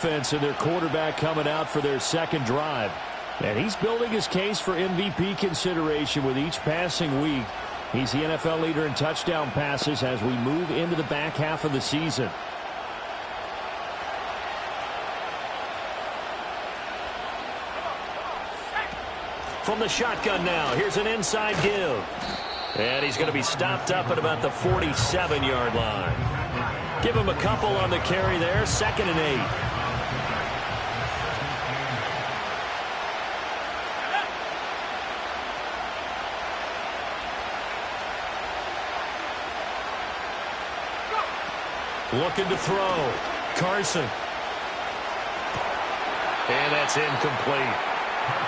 Offense and their quarterback coming out for their second drive. And he's building his case for MVP consideration with each passing week. He's the NFL leader in touchdown passes as we move into the back half of the season. From the shotgun now, here's an inside give. And he's going to be stopped up at about the 47-yard line. Give him a couple on the carry there, 2nd and 8. Looking to throw. Carson. And that's incomplete.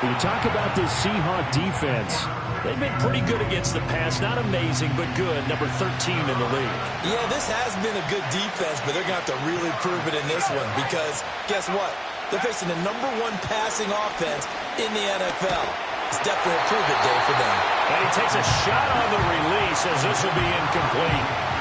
When you talk about this Seahawk defense, they've been pretty good against the pass. Not amazing, but good. Number 13 in the league. Yeah, this has been a good defense, but they're going to have to really prove it in this one because guess what? They're facing the #1 passing offense in the NFL. It's definitely a prove-it day for them. And he takes a shot on the release as this will be incomplete.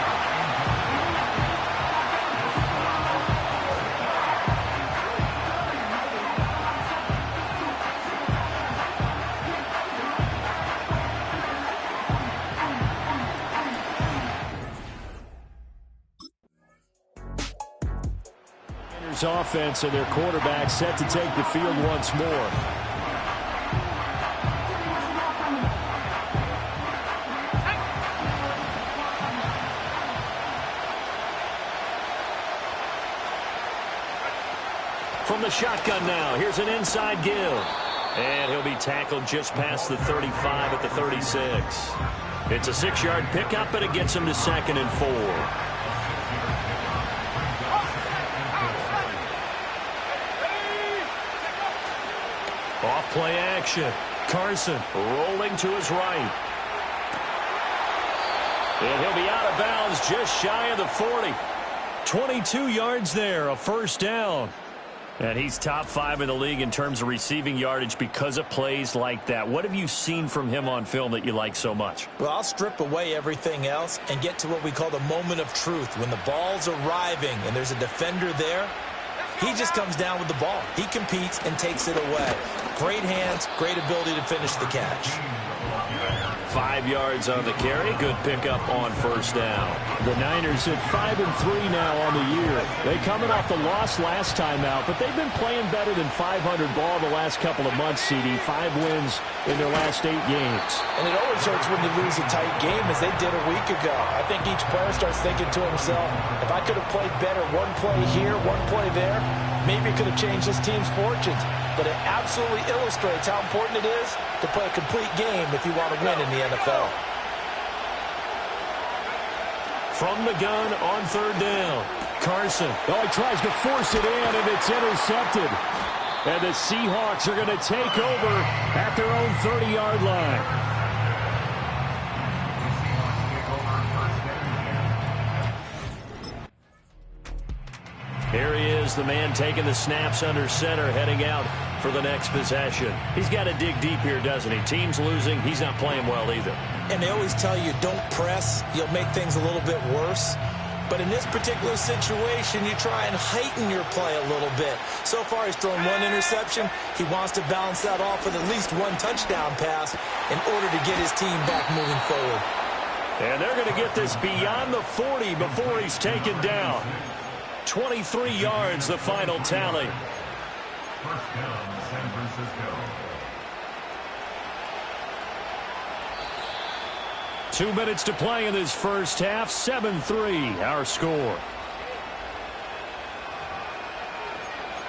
Offense and their quarterback set to take the field once more. From the shotgun now, here's an inside give. And he'll be tackled just past the 35 at the 36. It's a 6-yard pickup, and it gets him to 2nd and 4. Off play action. Carson rolling to his right. And he'll be out of bounds just shy of the 40. 22 yards there, a first down. And he's top 5 in the league in terms of receiving yardage because of plays like that. What have you seen from him on film that you like so much? Well, I'll strip away everything else and get to what we call the moment of truth. When the ball's arriving and there's a defender there, he just comes down with the ball. He competes and takes it away. Great hands, great ability to finish the catch. 5 yards on the carry. Good pickup on first down. The Niners at 5-3 now on the year. They coming off the loss last time out, but they've been playing better than 500 ball the last couple of months, CD. 5 wins in their last 8 games. And it always hurts when you lose a tight game as they did a week ago. I think each player starts thinking to himself, if I could have played better one play here, one play there, maybe it could have changed this team's fortunes. But it absolutely illustrates how important it is to play a complete game if you want to win in the NFL. From the gun on 3rd down. Carson. Oh, he tries to force it in, and it's intercepted. And the Seahawks are going to take over at their own 30-yard line. Here he is, the man taking the snaps under center, heading out for the next possession. He's got to dig deep here, doesn't he? Team's losing. He's not playing well either. And they always tell you, don't press. You'll make things a little bit worse. But in this particular situation, you try and heighten your play a little bit. So far, he's thrown 1 interception. He wants to balance that off with at least 1 touchdown pass in order to get his team back moving forward. And they're going to get this beyond the 40 before he's taken down. 23 yards, the final tally. First down, San Francisco. 2 minutes to play in this first half. 7-3, our score.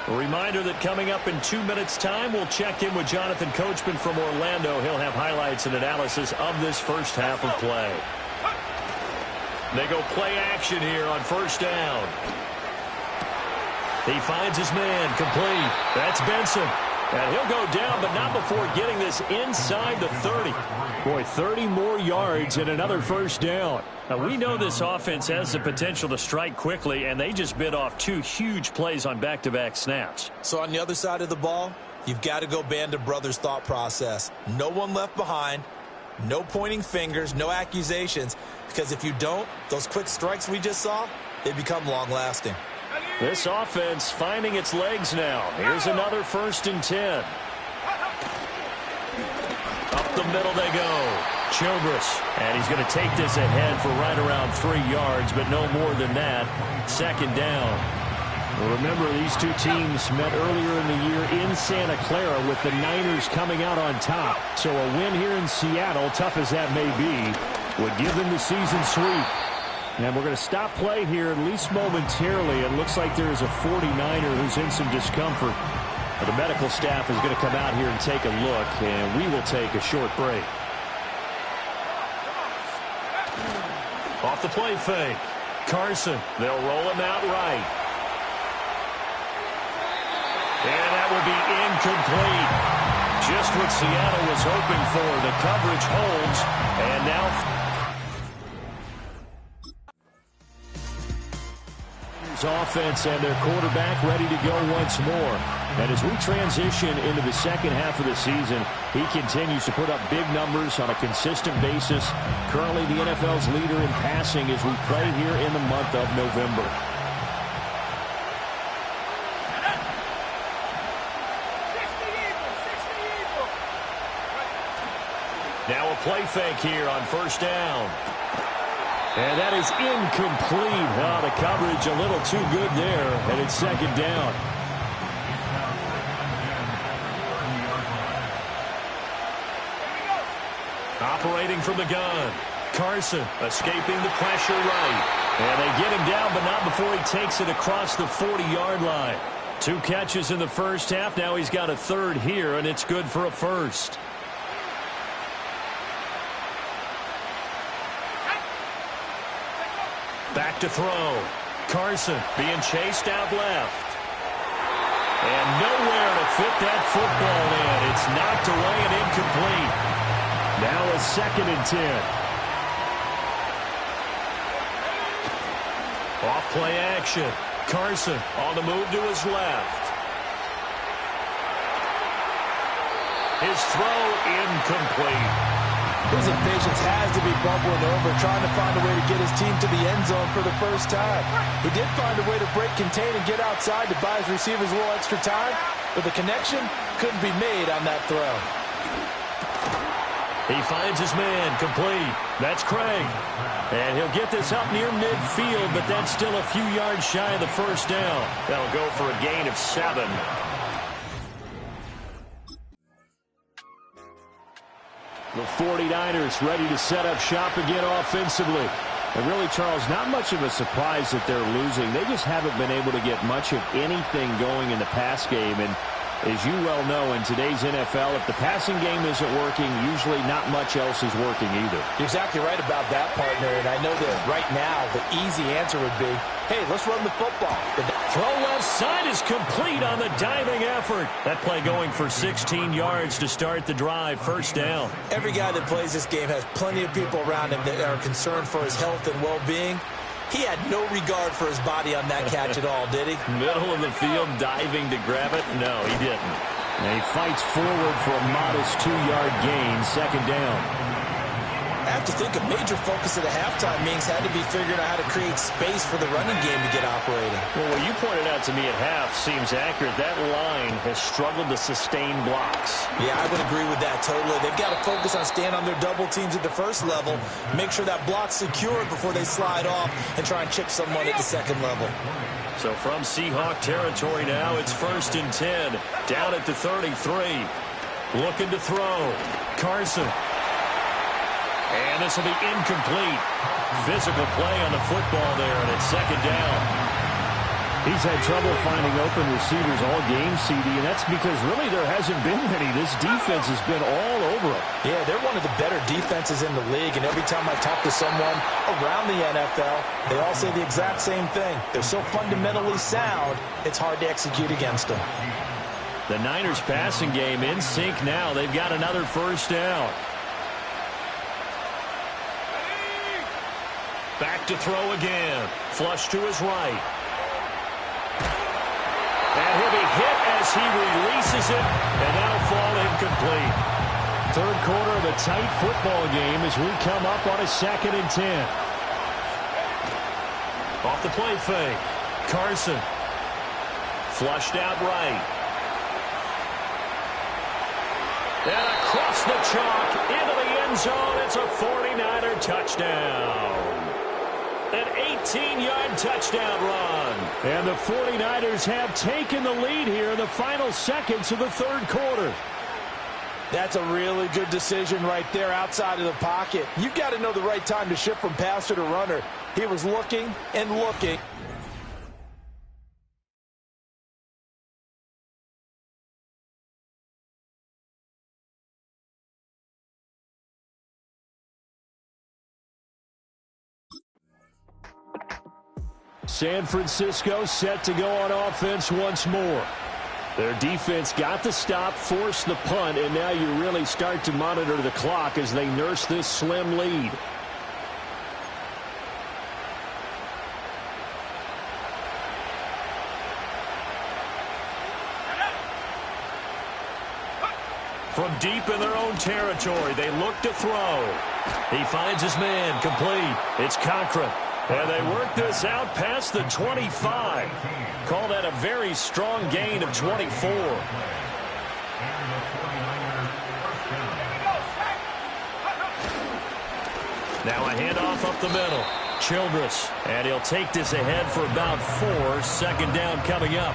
A reminder that coming up in 2 minutes' time, we'll check in with Jonathan Coachman from Orlando. He'll have highlights and analysis of this first half of play. They go play action here on first down. He finds his man, complete. That's Benson. And he'll go down, but not before getting this inside the 30. Boy, 30 more yards and another first down. Now, we know this offense has the potential to strike quickly, and they just bit off 2 huge plays on back-to-back snaps. So on the other side of the ball, you've got to go Band of Brothers thought process. No one left behind. No pointing fingers, no accusations. Because if you don't, those quick strikes we just saw, they become long-lasting. This offense finding its legs now. Here's another 1st and 10. Up the middle they go. Childress. And he's going to take this ahead for right around 3 yards, but no more than that. 2nd down. Well, remember, these two teams met earlier in the year in Santa Clara with the Niners coming out on top. So a win here in Seattle, tough as that may be, would give them the season sweep. And we're going to stop play here, at least momentarily. It looks like there is a 49er who's in some discomfort. But the medical staff is going to come out here and take a look, and we will take a short break. Off the play fake. Carson, they'll roll him out right. And that will be incomplete. Just what Seattle was hoping for. The coverage holds, and now offense and their quarterback ready to go once more. And as we transition into the second half of the season, he continues to put up big numbers on a consistent basis. Currently the NFL's leader in passing as we play here in the month of November. Now a play fake here on 1st down. And that is incomplete. Oh, the coverage a little too good there, and it's 2nd down. Operating from the gun. Carson escaping the pressure right. And they get him down, but not before he takes it across the 40-yard line. 2 catches in the first half. Now he's got a 3rd here, and it's good for a 1st. Back to throw. Carson being chased out left. And nowhere to fit that football in. It's knocked away and incomplete. Now a 2nd and 10. Off play action. Carson on the move to his left. His throw incomplete. His impatience has to be bubbling over, trying to find a way to get his team to the end zone for the first time. He did find a way to break contain and get outside to buy his receivers a little extra time, but the connection couldn't be made on that throw. He finds his man complete. That's Craig. And he'll get this up near midfield, but that's still a few yards shy of the 1st down. That'll go for a gain of 7. The 49ers ready to set up shop again offensively. And really, Charles, not much of a surprise that they're losing. They just haven't been able to get much of anything going in the pass game. And as you well know, in today's NFL, if the passing game isn't working, usually not much else is working either. You're exactly right about that, partner. And I know that right now the easy answer would be, hey, let's run the football. Throw left side is complete on the diving effort. That play going for 16 yards to start the drive. 1st down. Every guy that plays this game has plenty of people around him that are concerned for his health and well-being. He had no regard for his body on that catch at all, did he? Middle of the field, diving to grab it? No, he didn't. And he fights forward for a modest 2-yard gain. 2nd down. I have to think a major focus of the halftime meetings had to be figuring out how to create space for the running game to get operating. Well, what you pointed out to me at half seems accurate. That line has struggled to sustain blocks. Yeah, I would agree with that totally. They've got to focus on staying on their double teams at the first level, make sure that block's secured before they slide off and try and chip someone at the 2nd level. So from Seahawk territory now, it's 1st and 10. Down at the 33. Looking to throw. Carson. And this will be incomplete. Physical play on the football there, and it's 2nd down. He's had trouble finding open receivers all game, CD, and that's because really there hasn't been many. This defense has been all over him. Yeah, they're one of the better defenses in the league, and every time I talk to someone around the NFL, they all say the exact same thing. They're so fundamentally sound, it's hard to execute against them. The Niners passing game in sync now. They've got another 1st down. Back to throw again. Flush to his right. And he'll be hit as he releases it, and that'll fall incomplete. 3rd quarter of a tight football game as we come up on a 2nd and 10. Off the play fake. Carson Flushed out right. And across the chalk into the end zone. It's a 49er touchdown. An 18-yard touchdown run. And the 49ers have taken the lead here in the final seconds of the third quarter. That's a really good decision right there outside of the pocket. You've got to know the right time to shift from passer to runner. He was looking and looking. San Francisco set to go on offense once more. Their defense got the stop, forced the punt, and now you really start to monitor the clock as they nurse this slim lead. From deep in their own territory, they look to throw. He finds his man, complete. It's Cochran. And they work this out past the 25. Call that a very strong gain of 24. Now a handoff up the middle. Childress. And he'll take this ahead for about 4. Second down coming up.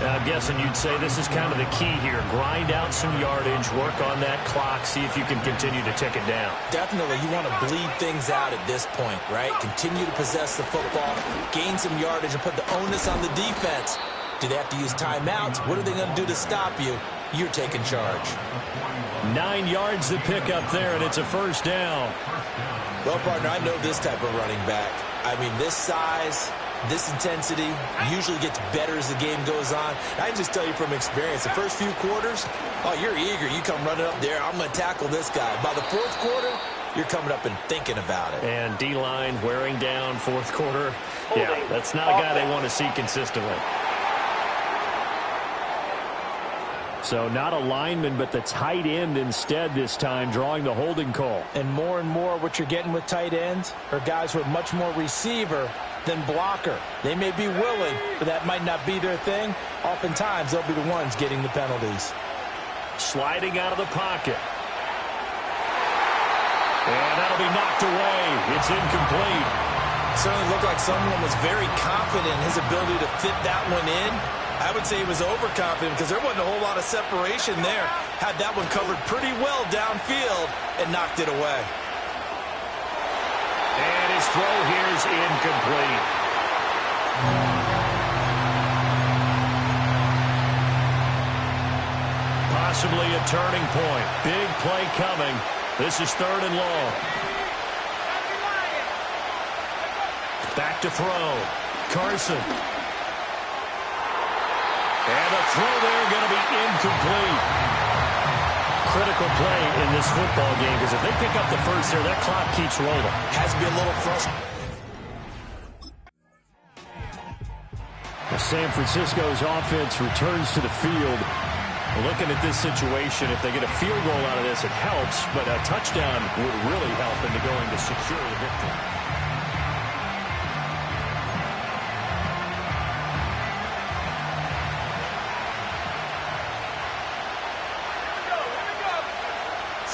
I'm guessing you'd say this is kind of the key here. Grind out some yardage, work on that clock, see if you can continue to tick it down. Definitely, you want to bleed things out at this point, right? Continue to possess the football, gain some yardage, and put the onus on the defense. Do they have to use timeouts? What are they going to do to stop you? You're taking charge. 9 yards to pick up there, and it's a first down. Well, partner, I know this type of running back. I mean, this size, this intensity usually gets better as the game goes on. I can just tell you from experience, the first few quarters, oh, you're eager. You come running up there, I'm going to tackle this guy. By the fourth quarter, you're coming up and thinking about it. And D-line wearing down fourth quarter. Yeah, that's not a guy they want to see consistently. So not a lineman, but the tight end instead this time, drawing the holding call. And more what you're getting with tight ends are guys who are much more receiver than blocker. They may be willing, but that might not be their thing. Oftentimes, they'll be the ones getting the penalties. Sliding out of the pocket. And that'll be knocked away. It's incomplete. Certainly looked like someone was very confident in his ability to fit that one in. I would say he was overconfident because there wasn't a whole lot of separation there. Had that one covered pretty well downfield and knocked it away. And his throw here is incomplete. Possibly a turning point. Big play coming. This is 3rd and long. Back to throw. Carson. And the throw there going to be incomplete. Critical play in this football game because if they pick up the first there, that clock keeps rolling. Has to be a little frustrating. San Francisco's offense returns to the field. Looking at this situation, if they get a field goal out of this, it helps, but a touchdown would really help into going to secure the victory.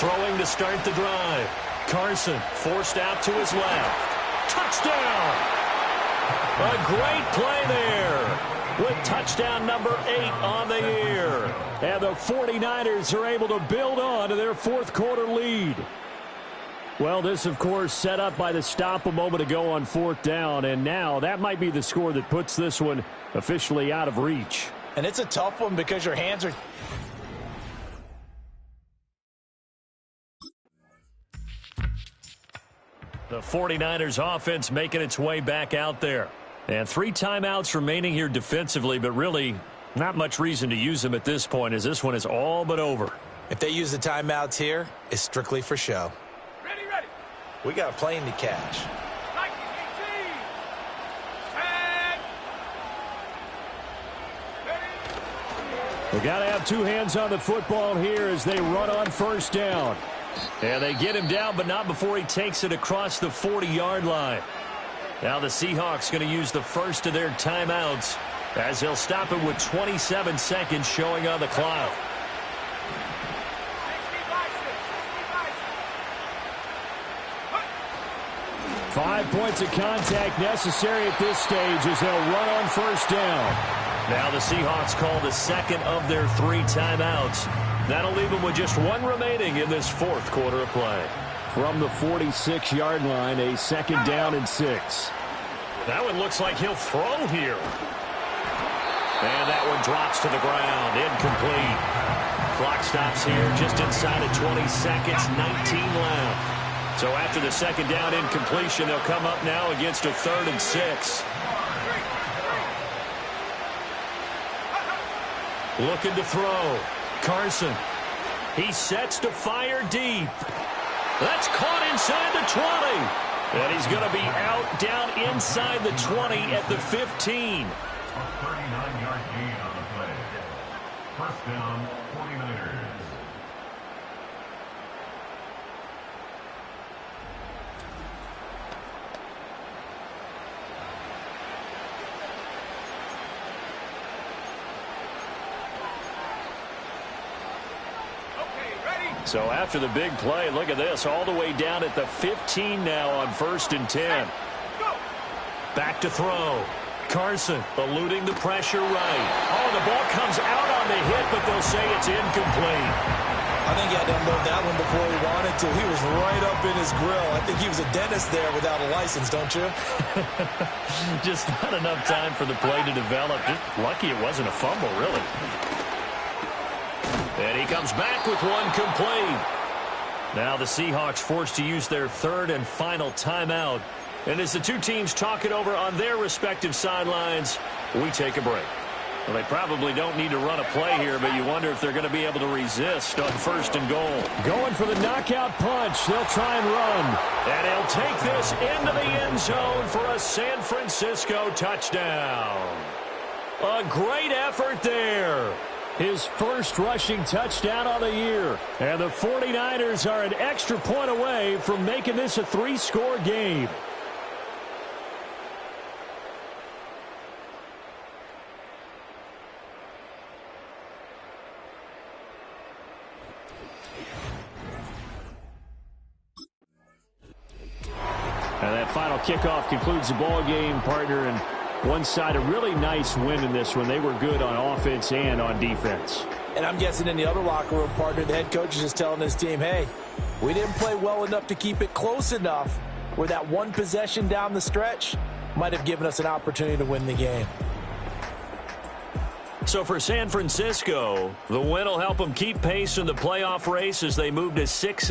Throwing to start the drive. Carson forced out to his left. Touchdown! A great play there with touchdown number 8 on the year. And the 49ers are able to build on to their fourth quarter lead. Well, this, of course, set up by the stop a moment ago on 4th down. And now that might be the score that puts this one officially out of reach. And it's a tough one because your hands are... The 49ers offense making its way back out there. And 3 timeouts remaining here defensively, but really not much reason to use them at this point as this one is all but over. If they use the timeouts here, it's strictly for show. Ready. We got a plane to catch. We got to have 2 hands on the football here as they run on 1st down. And they get him down, but not before he takes it across the 40-yard line. Now the Seahawks going to use the first of their timeouts as he'll stop it with 27 seconds showing on the clock. Five points of contact necessary at this stage as they'll run on first down. Now the Seahawks call the second of their 3 timeouts. That'll leave them with just 1 remaining in this fourth quarter of play. From the 46-yard line, a second down and 6. That one looks like he'll throw here. And that one drops to the ground, incomplete. Clock stops here just inside of 20 seconds, 19 left. So after the second down incompletion, they'll come up now against a 3rd and 6. Looking to throw. Carson. He sets to fire deep. That's caught inside the 20. And he's going to be out down inside the 20 at the 15. A 39-yard gain on the play. First down, 49ers. So after the big play, look at this, all the way down at the 15 now on 1st and 10. Back to throw. Carson eluding the pressure right. Oh, the ball comes out on the hit, but they'll say it's incomplete. I think he had to unload that one before he wanted to. He was right up in his grill. I think he was a dentist there without a license, don't you? Just not enough time for the play to develop. Just lucky it wasn't a fumble, really. And he comes back with one complete. Now the Seahawks forced to use their 3rd and final timeout. And as the two teams talk it over on their respective sidelines, we take a break. Well, they probably don't need to run a play here, but you wonder if they're going to be able to resist on 1st and goal. Going for the knockout punch. They'll try and run. And he'll take this into the end zone for a San Francisco touchdown. A great effort there. His first rushing touchdown on the year. And the 49ers are an extra point away from making this a 3-score game. And that final kickoff concludes the ball game, partner, and one side a really nice win in this one. They were good on offense and on defense. And I'm guessing in the other locker room, partner, the head coach is just telling his team, hey, we didn't play well enough to keep it close enough where that one possession down the stretch might have given us an opportunity to win the game. So for San Francisco, the win will help them keep pace in the playoff race as they move to 6